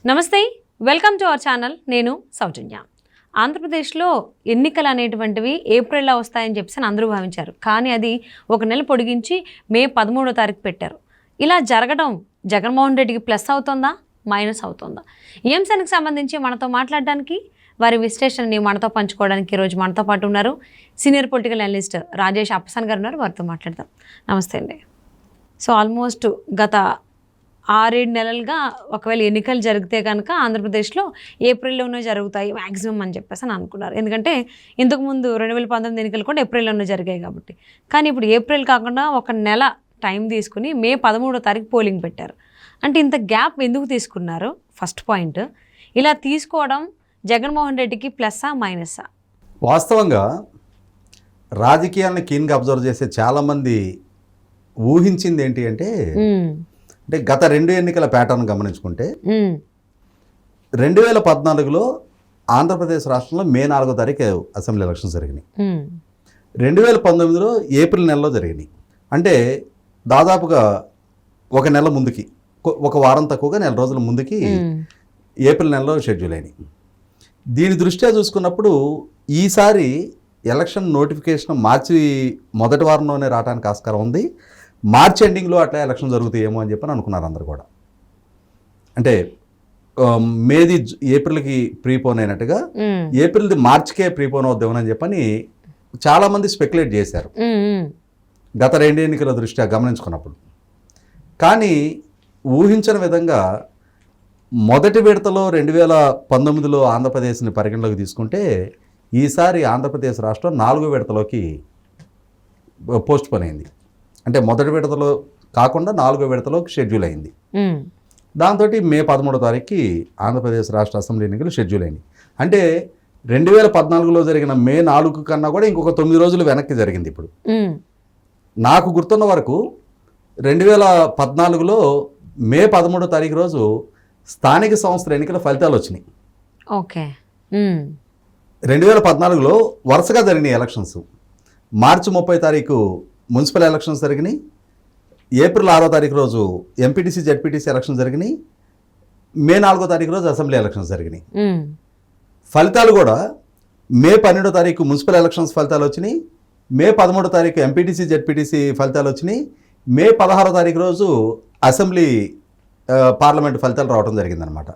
నమస్తే, welcome to our channel. నేను సౌజన్య. ఆంధ్రప్రదేశ్లో ఎన్నికలు అనేటువంటివి ఏప్రిల్లో వస్తాయని చెప్పేసి అందరూ భావించారు. కానీ అది ఒక నెల పొడిగించి మే 13వ తారీఖు పెట్టారు. ఇలా జరగడం జగన్మోహన్ రెడ్డికి ప్లస్ అవుతుందా, మైనస్ అవుతుందా? ఈ అంశానికి సంబంధించి మనతో మాట్లాడడానికి, వారి విశ్లేషణని మనతో పంచుకోవడానికి ఈరోజు మనతో పాటు ఉన్నారు సీనియర్ పొలిటికల్ అనలిస్ట్ రాజేష్ అప్పసాన్ గారు ఉన్నారు. వారితో మాట్లాడదాం. నమస్తే అండి. సో ఆల్మోస్ట్ గత 6-7 నెలలుగా ఒకవేళ ఎన్నికలు జరిగితే కనుక ఆంధ్రప్రదేశ్లో ఏప్రిల్లోనే జరుగుతాయి మ్యాక్సిమం అని చెప్పేసి అని అనుకున్నారు. ఎందుకంటే ఇంతకుముందు 2019 ఎన్నికలు కూడా ఏప్రిల్లోనే జరిగాయి కాబట్టి. కానీ ఇప్పుడు ఏప్రిల్ కాకుండా ఒక నెల టైం తీసుకుని మే 13వ తారీఖు పోలింగ్ పెట్టారు. అంటే ఇంత గ్యాప్ ఎందుకు తీసుకున్నారు? First point. ఇలా తీసుకోవడం జగన్మోహన్ రెడ్డికి ప్లస్సా మైనస్సా? వాస్తవంగా రాజకీయాలను కీన్గా అబ్జర్వ్ చేసే చాలామంది ఊహించింది ఏంటి అంటే గత 2 ఎన్నికల ప్యాటర్న్ గమనించుకుంటే 2014లో ఆంధ్రప్రదేశ్ రాష్ట్రంలో మే 4వ తారీఖు అసెంబ్లీ ఎలక్షన్స్ జరిగినాయి. 2019లో ఏప్రిల్ నెలలో జరిగినాయి. అంటే దాదాపుగా ఒక నెల ముందుకి, ఒక వారం తక్కువగా నెల రోజుల ముందుకి ఏప్రిల్ నెలలో షెడ్యూల్ అయినాయి. దీని దృష్ట్యా చూసుకున్నప్పుడు ఈసారి ఎలక్షన్ నోటిఫికేషన్ మార్చి మొదటి వారంలోనే రావడానికి ఆస్కారం ఉంది. మార్చి ఎండింగ్లో అట్లా ఎలక్షన్ జరుగుతాయేమో అని చెప్పని అనుకున్నారు అందరు కూడా. అంటే మేది ఏప్రిల్కి ప్రీపోన్ అయినట్టుగా ఏప్రిల్ది మార్చికే ప్రీపోన్ అవుద్దామని చెప్పని చాలామంది స్పెక్యులేట్ చేశారు గత 2 ఎన్నికల దృష్ట్యా గమనించుకున్నప్పుడు. కానీ ఊహించని విధంగా మొదటి విడతలో 2019లో ఆంధ్రప్రదేశ్ని పరిగణలోకి తీసుకుంటే ఈసారి ఆంధ్రప్రదేశ్ రాష్ట్రం 4వ విడతలోకి పోస్ట్ పోన్ అయింది. అంటే మొదటి విడతలో కాకుండా 4వ విడతలోకి షెడ్యూల్ అయింది. దాంతో మే 13వ తారీఖుకి ఆంధ్రప్రదేశ్ రాష్ట్ర అసెంబ్లీ ఎన్నికలు షెడ్యూల్ అయింది. అంటే 2014లో జరిగిన మే 4 కన్నా కూడా ఇంకొక 9 రోజులు వెనక్కి జరిగింది. ఇప్పుడు నాకు గుర్తున్న వరకు 2014లో మే 13వ తారీఖు రోజు స్థానిక సంస్థల ఎన్నికల ఫలితాలు వచ్చినాయి. ఓకే. 2014లో వరుసగా జరిగినాయి ఎలక్షన్స్. మార్చి 30వ తారీఖు మున్సిపల్ ఎలక్షన్స్ జరిగినాయి. ఏప్రిల్ 6వ తారీఖు రోజు ఎంపీటీసీ జెడ్పీటీసీ ఎలక్షన్ జరిగినాయి. మే 4వ తారీఖు రోజు అసెంబ్లీ ఎలక్షన్స్ జరిగినాయి. ఫలితాలు కూడా మే 12వ తారీఖు మున్సిపల్ ఎలక్షన్స్ ఫలితాలు వచ్చినాయి. మే 13వ తారీఖు ఎంపీటీసీ జెడ్పీటీసీ ఫలితాలు వచ్చినాయి. మే 16వ తారీఖు రోజు అసెంబ్లీ పార్లమెంటు ఫలితాలు రావడం జరిగిందనమాట.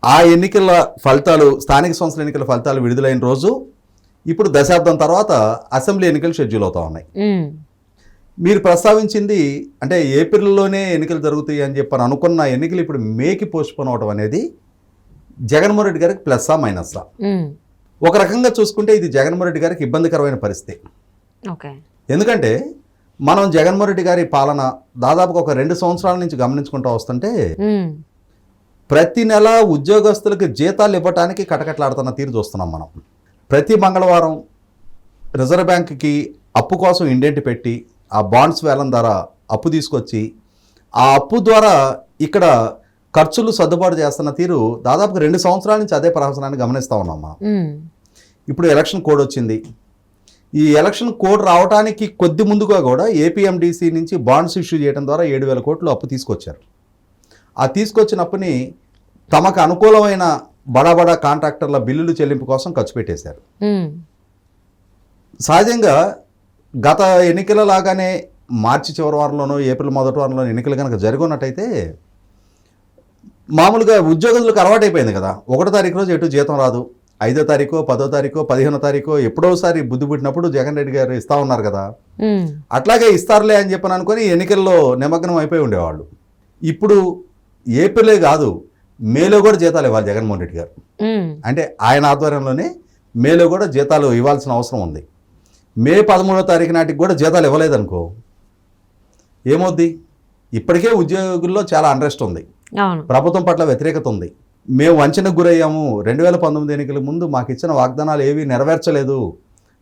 ఆ ఎన్నికల ఫలితాలు, స్థానిక సంస్థల ఎన్నికల ఫలితాలు విడుదలైన రోజు ఇప్పుడు దశాబ్దం తర్వాత అసెంబ్లీ ఎన్నికలు షెడ్యూల్ అవుతా ఉన్నాయి. మీరు ప్రస్తావించింది అంటే ఏప్రిల్లోనే ఎన్నికలు జరుగుతాయి అని చెప్పని అనుకున్న ఎన్నికలు ఇప్పుడు మేకి పోస్ట్పోన్ అవడం అనేది జగన్మోహన్ రెడ్డి గారికి ప్లస్సా మైనస్సా? ఒక రకంగా చూసుకుంటే ఇది జగన్మోహన్ రెడ్డి గారికి ఇబ్బందికరమైన పరిస్థితి. ఎందుకంటే మనం జగన్మోహన్ రెడ్డి గారి పాలన దాదాపుగా ఒక 2 సంవత్సరాల నుంచి గమనించుకుంటూ వస్తుంటే ప్రతి నెల ఉద్యోగస్తులకు జీతాలు ఇవ్వటానికి కటకట్లాడుతున్న తీరు చూస్తున్నాం మనం. ప్రతి మంగళవారం రిజర్వ్ బ్యాంక్కి అప్పు కోసం ఇండెంట్ పెట్టి ఆ బాండ్స్ వేలం ద్వారా అప్పు తీసుకొచ్చి ఆ అప్పు ద్వారా ఇక్కడ ఖర్చులు సర్దుబాటు చేస్తున్న తీరు దాదాపుగా 2 సంవత్సరాల నుంచి అదే ప్రహసనాన్ని గమనిస్తూ ఉన్నాం మనం. ఇప్పుడు ఎలక్షన్ కోడ్ వచ్చింది. ఈ ఎలక్షన్ కోడ్ రావడానికి కొద్ది ముందుగా కూడా ఏపీఎండిసి నుంచి బాండ్స్ ఇష్యూ చేయడం ద్వారా 7,000 కోట్లు అప్పు తీసుకొచ్చారు. ఆ తీసుకొచ్చిన అప్పుని తమకు అనుకూలమైన బడా కాంట్రాక్టర్ల బిల్లులు చెల్లింపు కోసం ఖర్చు పెట్టేశారు. సహజంగా గత ఎన్నికల లాగానే మార్చి చివరి వారంలోనో ఏప్రిల్ మొదటి వారంలోనో ఎన్నికలు కనుక జరుగున్నట్టయితే మామూలుగా ఉద్యోగులకు అలవాటైపోయింది కదా. 1వ తారీఖు రోజు ఎటు జీతం రాదు, 5వ తారీఖు, 10వ తారీఖు, 15వ తారీఖు ఎప్పుడోసారి బుద్ధి పుట్టినప్పుడు జగన్ రెడ్డి గారు ఇస్తా ఉన్నారు కదా, అట్లాగే ఇస్తారులే అని చెప్పని అనుకుని ఎన్నికల్లో నిమగ్నం అయిపోయి ఉండేవాళ్ళు. ఇప్పుడు ఏప్రిలే కాదు, మేలో కూడా జీతాలు ఇవ్వాలి జగన్మోహన్ రెడ్డి గారు. అంటే ఆయన ఆధ్వర్యంలోనే మేలో కూడా జీతాలు ఇవ్వాల్సిన అవసరం ఉంది. మే 13వ తారీఖు నాటికి కూడా జీతాలు ఇవ్వలేదనుకో ఏమవుద్ది? ఇప్పటికే ఉద్యోగుల్లో చాలా అన్రెస్ట్ ఉంది, ప్రభుత్వం పట్ల వ్యతిరేకత ఉంది. మేము వంచనకు గురయ్యాము, 2019 ఎన్నికల ముందు మాకు ఇచ్చిన వాగ్దానాలు ఏవి నెరవేర్చలేదు,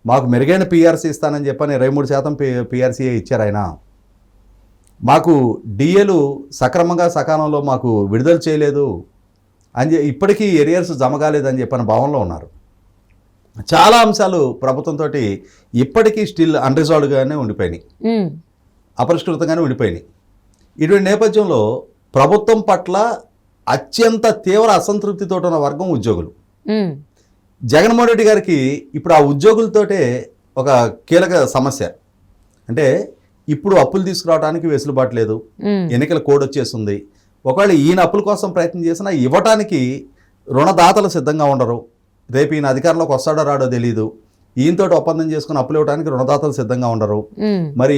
మాకు మెరుగైన పీఆర్సీ ఇస్తానని చెప్పని 23% పీఆర్సీఏ ఇచ్చారు ఆయన, మాకు డిఏలు సకాలంలో మాకు విడుదల చేయలేదు అని ఇప్పటికీ ఎరియర్స్ జమ కాలేదని చెప్పిన భావనలో ఉన్నారు. చాలా అంశాలు ప్రభుత్వంతో ఇప్పటికీ స్టిల్ అన్రిజాల్వ్డ్గానే ఉండిపోయినాయి, అపరిష్కృతంగానే ఉండిపోయినాయి. ఇటువంటి నేపథ్యంలో ప్రభుత్వం పట్ల అత్యంత తీవ్ర అసంతృప్తితో ఉన్న వర్గం ఉద్యోగులు. ఉమ్, జగన్మోహన్ రెడ్డి గారికి ఇప్పుడు ఆ ఉద్యోగులతోటే ఒక కీలక సమస్య. అంటే ఇప్పుడు అప్పులు తీసుకురావడానికి వెసులుబాటు లేదు, ఉమ్, ఎన్నికల కోడ్ వచ్చేస్తుంది. ఒకవేళ ఈయన అప్పుల కోసం ప్రయత్నం చేసినా ఇవ్వటానికి రుణదాతలు సిద్ధంగా ఉండరు. రేపు ఈయన అధికారంలోకి వస్తాడో రాడో తెలియదు. ఈయనతో ఒప్పందం చేసుకుని అప్పులు ఇవ్వడానికి రుణదాతలు సిద్ధంగా ఉండరు. ఉమ్, మరి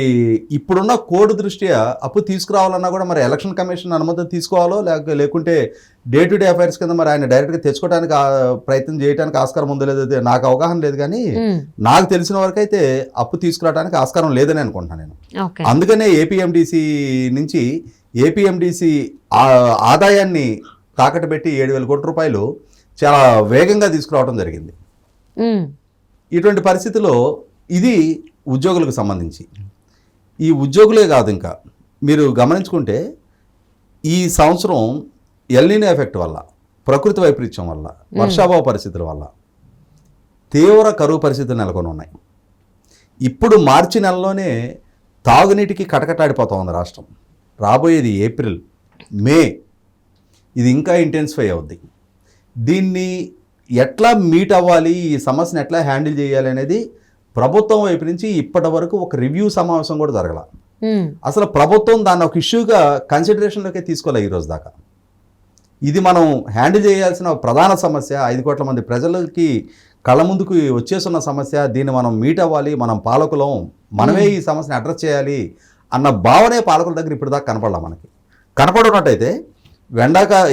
ఇప్పుడున్న కోడ్ దృష్ట్యా అప్పు తీసుకురావాలన్నా కూడా మరి ఎలక్షన్ కమిషన్ అనుమతి తీసుకోవాలో లేకుంటే డే టు డే అఫైర్స్ కింద మరి ఆయన డైరెక్ట్గా తెచ్చుకోవడానికి ప్రయత్నం చేయడానికి ఆస్కారం ఉందో లేదో నాకు అవగాహన లేదు. కానీ ఉమ్, నాకు తెలిసిన వరకు అయితే అప్పు తీసుకురావడానికి ఆస్కారం లేదని అనుకుంటున్నాను నేను. ఓకే. అందుకనే ఏపీఎండిసి నుంచి ఏపీఎండిసి ఆదాయాన్ని తాకట్టు పెట్టి 7,000 కోట్ల రూపాయలు చాలా వేగంగా తీసుకురావడం జరిగింది. ఉమ్, ఇటువంటి పరిస్థితిలో ఇది ఉద్యోగులకు సంబంధించి. ఈ ఉద్యోగులే కాదు, ఇంకా మీరు గమనించుకుంటే ఈ సంవత్సరం ఎల్నినో ఎఫెక్ట్ వల్ల, ప్రకృతి వైపరీత్యం వల్ల, వర్షాభావ పరిస్థితుల వల్ల తీవ్ర కరువు పరిస్థితులు నెలకొని ఉన్నాయి. ఇప్పుడు మార్చి నెలలోనే తాగునీటికి కటకటాడిపోతా ఉంది రాష్ట్రం. రాబోయేది ఏప్రిల్, మే, ఇది ఇంకా ఇంటెన్సిఫై అవుద్ది. దీన్ని ఎట్లా మీట్ అవ్వాలి, ఈ సమస్యను ఎట్లా హ్యాండిల్ చేయాలి అనేది ప్రభుత్వం వైపు నుంచి ఇప్పటి వరకు ఒక రివ్యూ సమావేశం కూడా జరగల. ఉమ్, అసలు ప్రభుత్వం దాన్ని ఒక ఇష్యూగా కన్సిడరేషన్లోకే తీసుకోలే ఈరోజు దాకా. ఇది మనం హ్యాండిల్ చేయాల్సిన ప్రధాన సమస్య, 5 కోట్ల మంది ప్రజలకి కళ్ళ ముందుకు వచ్చేస్తున్న సమస్య. దీన్ని మనం మీట్ అవ్వాలి, మనం పాలకులం, మనమే ఈ సమస్యను అడ్రస్ చేయాలి అన్న భావనే పాలకుల దగ్గర ఇప్పుడు దాకా కనపడలా. మనకి కనపడున్నట్టయితే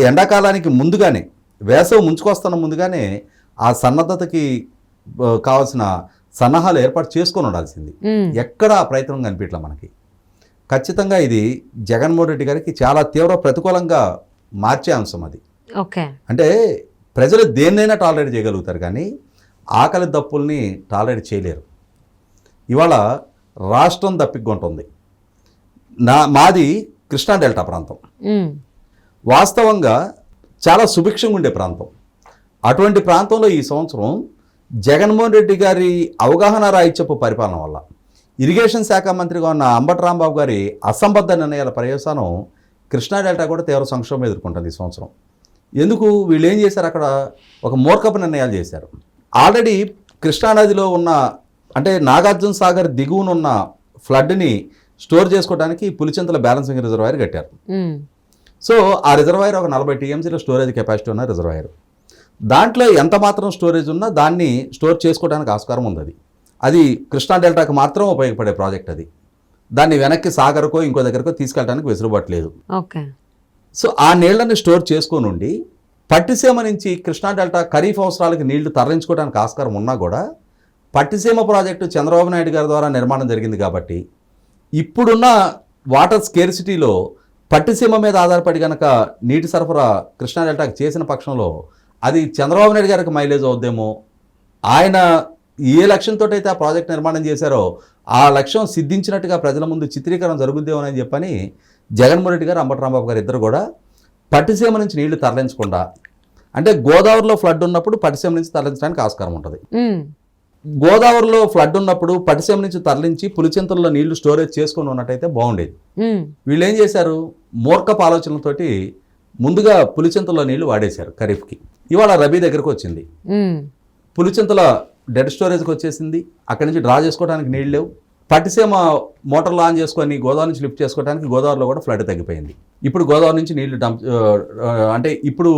ఎండాకాలానికి ముందుగానే, వేసవి ముంచుకొస్తున్న ముందుగానే ఆ సన్నద్ధతకి కావాల్సిన సన్నాహాలు ఏర్పాటు చేసుకొని ఉండాల్సింది. ఎక్కడ ఆ ప్రయత్నం కనిపించలే మనకి. ఖచ్చితంగా ఇది జగన్మోహన్ రెడ్డి గారికి చాలా తీవ్ర ప్రతికూలంగా మార్చే అంశం అది. ఓకే. అంటే ప్రజలు దేన్నైనా టాలరేట్ చేయగలుగుతారు, కానీ ఆకలి దప్పుల్ని టాలరేట్ చేయలేరు. ఇవాళ రాష్ట్రం దప్పికొంటుంది. మాది కృష్ణా డెల్టా ప్రాంతం. ఉమ్, వాస్తవంగా చాలా సుభిక్షంగా ఉండే ప్రాంతం. అటువంటి ప్రాంతంలో ఈ సంవత్సరం జగన్మోహన్ రెడ్డి గారి అవగాహన రాహిత్యపు పరిపాలన వల్ల, ఇరిగేషన్ శాఖ మంత్రిగా ఉన్న అంబటి రాంబాబు గారి అసంబద్ధ నిర్ణయాల పర్యవసానం కృష్ణా డెల్టా కూడా తీవ్ర సంక్షోభం ఎదుర్కొంటుంది ఈ సంవత్సరం. ఎందుకు? వీళ్ళు ఏం చేశారు, అక్కడ ఒక మూర్ఖపు నిర్ణయాలు చేశారు. ఆల్రెడీ కృష్ణానదిలో ఉన్న, అంటే నాగార్జున సాగర్ దిగువనున్న ఫ్లడ్ని స్టోర్ చేసుకోవడానికి పులిచింతల బ్యాలెన్సింగ్ రిజర్వాయర్ కట్టారు. ఉమ్, సో ఆ రిజర్వాయర్ ఒక 40 టీఎంసీల స్టోరేజ్ కెపాసిటీ ఉన్న రిజర్వాయర్. దాంట్లో ఎంత మాత్రం స్టోరేజ్ ఉన్నా దాన్ని స్టోర్ చేసుకోవడానికి ఆస్కారం ఉంది. అది కృష్ణా డెల్టాకు మాత్రం ఉపయోగపడే ప్రాజెక్ట్. అది దాన్ని వెనక్కి సాగర్కో ఇంకో దగ్గరకో తీసుకెళ్ళడానికి వెసులుబాటు లేదు. ఓకే. సో ఆ నీళ్లని స్టోర్ చేసుకొని ఉండి పట్టిసీమ నుంచి కృష్ణా డెల్టా ఖరీఫ్ అవసరాలకు నీళ్లు తరలించుకోవడానికి ఆస్కారం ఉన్నా కూడా పట్టిసీమ ప్రాజెక్టు చంద్రబాబు నాయుడు గారి ద్వారా నిర్మాణం జరిగింది కాబట్టి ఇప్పుడున్న వాటర్ స్కేర్సిటీలో పట్టిసీమ మీద ఆధారపడి కనుక నీటి సరఫరా కృష్ణా డెల్టాకి చేసిన పక్షంలో అది చంద్రబాబు నాయుడు గారికి మైలేజ్ అవుద్దేమో. ఆయన ఏ లక్ష్యంతో అయితే ఆ ప్రాజెక్ట్ నిర్మాణం చేశారో ఆ లక్ష్యం సిద్ధించినట్టుగా ప్రజల ముందు చిత్రీకరణ జరుగుద్దేమో అని చెప్పని జగన్మోహన్ రెడ్డి గారు, అంబటి రాంబాబు గారు ఇద్దరు కూడా పట్టిసీమ నుంచి నీళ్లు తరలించకుండా, అంటే గోదావరిలో ఫ్లడ్ ఉన్నప్పుడు పట్టిసీమ నుంచి తరలించడానికి ఆస్కారం ఉంటుంది. గోదావరిలో ఫ్లడ్ ఉన్నప్పుడు పట్టిసీమ నుంచి తరలించి పులిచింతల్లో నీళ్లు స్టోరేజ్ చేసుకొని ఉన్నట్టయితే బాగుండేది. వీళ్ళు ఏం చేశారు, మూర్ఖపు ఆలోచనలతోటి ముందుగా పులిచింతల్లో నీళ్లు వాడేశారు ఖరీఫ్కి. ఇవాళ రబీ దగ్గరకు వచ్చింది, పులిచింతల డెడ్ స్టోరేజ్కి వచ్చేసింది, అక్కడి నుంచి డ్రా చేసుకోవడానికి నీళ్ళు లేవు. పట్టిసీమ మోటార్లు ఆన్ చేసుకొని గోదావరి నుంచి లిఫ్ట్ చేసుకోవడానికి గోదావరిలో కూడా ఫ్లడ్ తగ్గిపోయింది. ఇప్పుడు గోదావరి నుంచి నీళ్లు అంటే ఇప్పుడు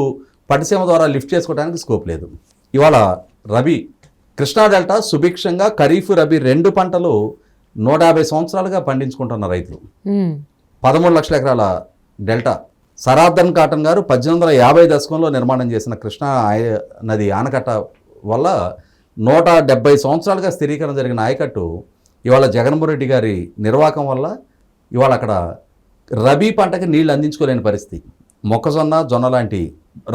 పట్టిసీమ ద్వారా లిఫ్ట్ చేసుకోవడానికి స్కోప్ లేదు. ఇవాళ రబీ కృష్ణా డెల్టా సుభిక్షంగా ఖరీఫ్ రబీ 2 పంటలు 150 సంవత్సరాలుగా పండించుకుంటున్న రైతులు. 13 లక్షల ఎకరాల డెల్టా. సరార్దన్ కాటన్ గారు 1850 దశకంలో నిర్మాణం చేసిన కృష్ణా నది ఆనకట్ట వల్ల 170 సంవత్సరాలుగా స్థిరీకరణ జరిగిన ఆయకట్టు ఇవాళ జగన్మోహన్ రెడ్డి గారి నిర్వాహకం వల్ల ఇవాళ అక్కడ రబీ పంటకి నీళ్లు అందించుకోలేని పరిస్థితి. మొక్కజొన్న, జొన్న లాంటి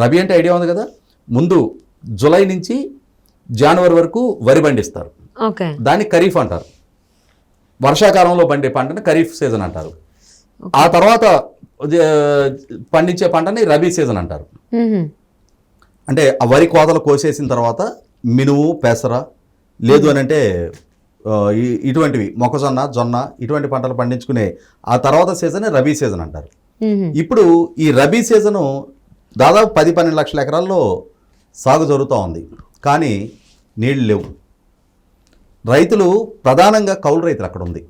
రబీ అంటే ఐడియా ఉంది కదా, ముందు జూలై నుంచి జనవరి వరకు వరి పండిస్తారు, దాన్ని ఖరీఫ్ అంటారు. వర్షాకాలంలో పండే పంటని ఖరీఫ్ సీజన్ అంటారు. ఆ తర్వాత పండించే పంటని రబీ సీజన్ అంటారు. అంటే ఆ వరి కోతలు కోసేసిన తర్వాత మినుము, పెసర, లేదు అని అంటే ఇటువంటివి మొక్కజొన్న, జొన్న ఇటువంటి పంటలు పండించుకునే ఆ తర్వాత సీజన్ రబీ సీజన్ అంటారు. ఇప్పుడు ఈ రబీ సీజను దాదాపు 10-12 లక్షల ఎకరాల్లో సాగు జరుగుతూ ఉంది, కానీ నీళ్ళు లేవు. రైతులు ప్రధానంగా కౌలు రైతులు అక్కడ ఉంది.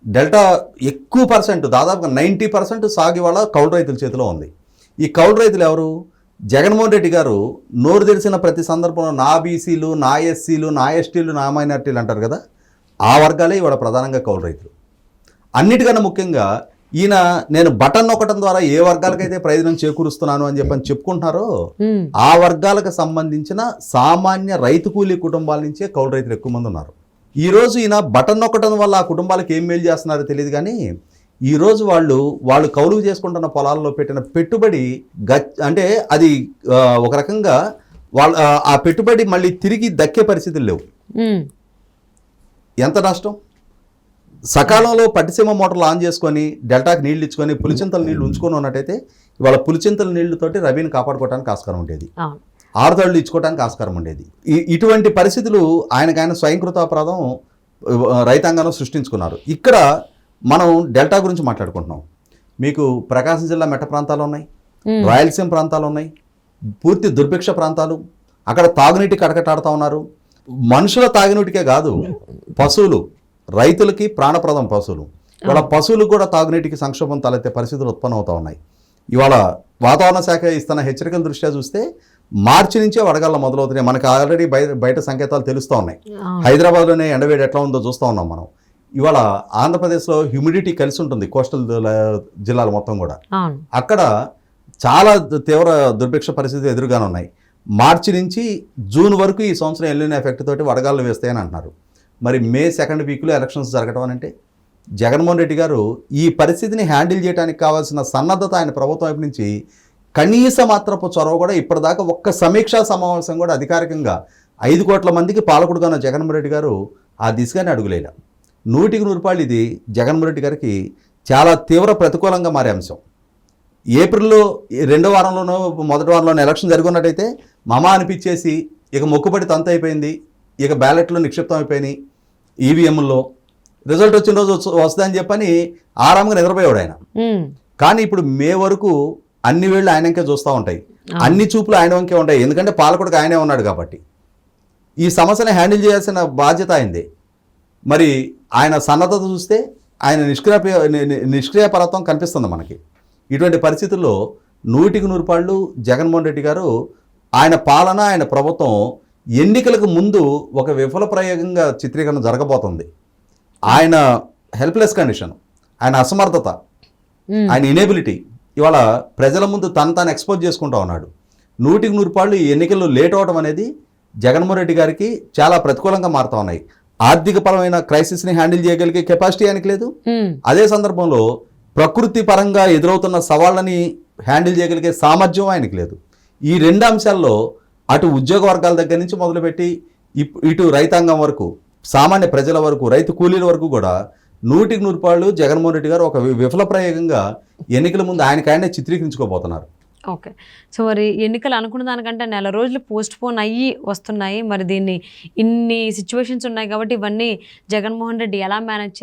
డెల్టా ఎక్కువ పర్సెంట్, దాదాపుగా 90% సాగు వాళ్ళ కౌలు రైతుల చేతిలో ఉంది. ఈ కౌలు రైతులు ఎవరు? జగన్మోహన్ రెడ్డి గారు నోరు తెరిచిన ప్రతి సందర్భంలో నా బీసీలు, నా ఎస్సీలు, నా ఎస్టీలు, నా మైనార్టీలు అంటారు కదా, ఆ వర్గాలే ఇవాళ ప్రధానంగా కౌలు రైతులు. అన్నిటికన్నా ముఖ్యంగా ఈయన నేను బటన్ నొక్కడం ద్వారా ఏ వర్గాలకైతే ప్రయోజనం చేకూరుస్తున్నాను అని చెప్పుకుంటున్నారో ఆ వర్గాలకు సంబంధించిన సామాన్య రైతు కూలీ కుటుంబాల నుంచే కౌలు రైతులు ఎక్కువ మంది ఉన్నారు. ఈరోజు ఈయన బటన్ నొక్కడం వల్ల ఆ కుటుంబాలకు ఏం మేలు చేస్తున్నారో తెలియదు, కానీ ఈరోజు వాళ్ళు కౌలుకు చేసుకుంటున్న పొలాల్లో పెట్టిన పెట్టుబడి అంటే అది ఒక రకంగా ఆ పెట్టుబడి మళ్ళీ తిరిగి దక్కే పరిస్థితులు లేవు. ఎంత నష్టం! సకాలంలో పట్టిసీమ మోటార్లు ఆన్ చేసుకొని డెల్టాకి నీళ్లు ఇచ్చుకొని పులిచింతల నీళ్లు ఉంచుకొని ఉన్నట్టయితే ఇవాళ పులిచింతల నీళ్లతోటి రబీని కాపాడుకోవడానికి ఆస్కారం ఉండేది, ఆరుతళ్ళు ఇచ్చుకోవడానికి ఆస్కారం ఉండేది. ఇటువంటి పరిస్థితులు ఆయన స్వయంకృతాపరాధం రైతాంగంలో సృష్టించుకున్నారు. ఇక్కడ మనం డెల్టా గురించి మాట్లాడుకుంటున్నాం. మీకు ప్రకాశం జిల్లా మెట్ట ప్రాంతాలు ఉన్నాయి, రాయలసీమ ప్రాంతాలు ఉన్నాయి, పూర్తి దుర్భిక్ష ప్రాంతాలు. అక్కడ తాగునీటి కటకటాడుతూ ఉన్నారు. మనుషుల తాగునీటికే కాదు, పశువులు, రైతులకి ప్రాణప్రదం పశువులు. ఇవాళ పశువులకు కూడా తాగునీటికి సంక్షోభం తలెత్తే పరిస్థితులు ఉత్పన్నమవుతూ ఉన్నాయి. ఇవాళ వాతావరణ శాఖ ఇస్తున్న హెచ్చరికల దృష్ట్యా చూస్తే మార్చి నుంచే వడగళ్ళ మొదలవుతున్నాయి. మనకు ఆల్రెడీ బయట సంకేతాలు తెలుస్తూ ఉన్నాయి. హైదరాబాద్లోనే ఎండవేడి ఎట్లా ఉందో చూస్తూ ఉన్నాం మనం. ఇవాళ ఆంధ్రప్రదేశ్లో హ్యూమిడిటీ కలిసి ఉంటుంది, కోస్టల్ జిల్లాలు మొత్తం కూడా. అక్కడ చాలా తీవ్ర దుర్భిక్ష పరిస్థితులు ఎదురుగానే ఉన్నాయి. మార్చి నుంచి జూన్ వరకు ఈ సంవత్సరం ఎల్లిన ఎఫెక్ట్ తోటి వడగాళ్ళు వేస్తాయని అంటున్నారు. మరి మే 2nd వీక్లో ఎలక్షన్స్ జరగడం అంటే జగన్మోహన్ రెడ్డి గారు ఈ పరిస్థితిని హ్యాండిల్ చేయడానికి కావాల్సిన సన్నద్ధత ఆయన ప్రభుత్వం వైపు నుంచి కనీస మాత్రపు చొరవ కూడా ఇప్పటిదాకా ఒక్క సమీక్షా సమావేశం కూడా అధికారికంగా 5 కోట్ల మందికి పాలకుడుగా ఉన్న జగన్మోహన్ రెడ్డి గారు ఆ దిశగానే అడుగులేడు. 100% ఇది జగన్మోహన్ రెడ్డి గారికి చాలా తీవ్ర ప్రతికూలంగా మారే అంశం. ఏప్రిల్లో 2వ వారంలోనో 1వ వారంలోనో ఎలక్షన్ జరుగున్నట్టయితే మమా అనిపించేసి ఇక మొక్కుబడి తంత అయిపోయింది, ఇక బ్యాలెట్లో నిక్షిప్తం అయిపోయినాయి, ఈవీఎంల్లో రిజల్ట్ వచ్చిన రోజు వస్తుందని చెప్పని ఆరాంగా నిద్రపోయాడు ఆయన. కానీ ఇప్పుడు మే వరకు అన్ని వేళ్ళు ఆయనకే చూస్తూ ఉంటాయి, అన్ని చూపులు ఆయన వంకే ఉంటాయి. ఎందుకంటే పాలకుడికి ఆయనే ఉన్నాడు కాబట్టి ఈ సమస్యను హ్యాండిల్ చేయాల్సిన బాధ్యత ఆయనదే. మరి ఆయన సన్నద్ధత చూస్తే ఆయన నిష్క్రియాపరత్వం కనిపిస్తుంది మనకి. ఇటువంటి పరిస్థితుల్లో 100% జగన్మోహన్ రెడ్డి గారు ఆయన పాలన, ఆయన ప్రభుత్వం ఎన్నికలకు ముందు ఒక విఫల ప్రయోగంగా చిత్రీకరణ జరగబోతుంది. ఆయన హెల్ప్లెస్ కండిషన్, ఆయన అసమర్థత, ఆయన ఇనేబిలిటీ ఇవాళ ప్రజల ముందు తాను ఎక్స్పోజ్ చేసుకుంటూ ఉన్నాడు. 100% ఈ ఎన్నికల్లో లేట్ అవడం అనేది జగన్మోహన్ రెడ్డి గారికి చాలా ప్రతికూలంగా మారుతూ ఉన్నాయి. ఆర్థిక పరమైన క్రైసిస్ని హ్యాండిల్ చేయగలిగే కెపాసిటీ ఆయనకి లేదు. అదే సందర్భంలో ప్రకృతి పరంగా ఎదురవుతున్న సవాళ్ళని హ్యాండిల్ చేయగలిగే సామర్థ్యం ఆయనకి లేదు. ఈ 2 అంశాల్లో అటు ఉద్యోగ వర్గాల దగ్గర నుంచి మొదలుపెట్టి ఇటు రైతాంగం వరకు, సామాన్య ప్రజల వరకు, రైతు కూలీల వరకు కూడా 100% జగన్మోహన్ రెడ్డి గారు ఒక విఫల ప్రయోగంగా ఎన్నికల ముందు ఆయనకాయనే చిత్రీకరించుకోబోతున్నారు. ఓకే. సో మరి ఎన్నికలు అనుకున్న దానికంటే నెల రోజులు పోస్ట్ పోన్ అయ్యి వస్తున్నాయి. మరి దీన్ని ఇన్ని సిచ్యువేషన్స్ ఉన్నాయి కాబట్టి ఇవన్నీ జగన్మోహన్ రెడ్డి ఎలా మేనేజ్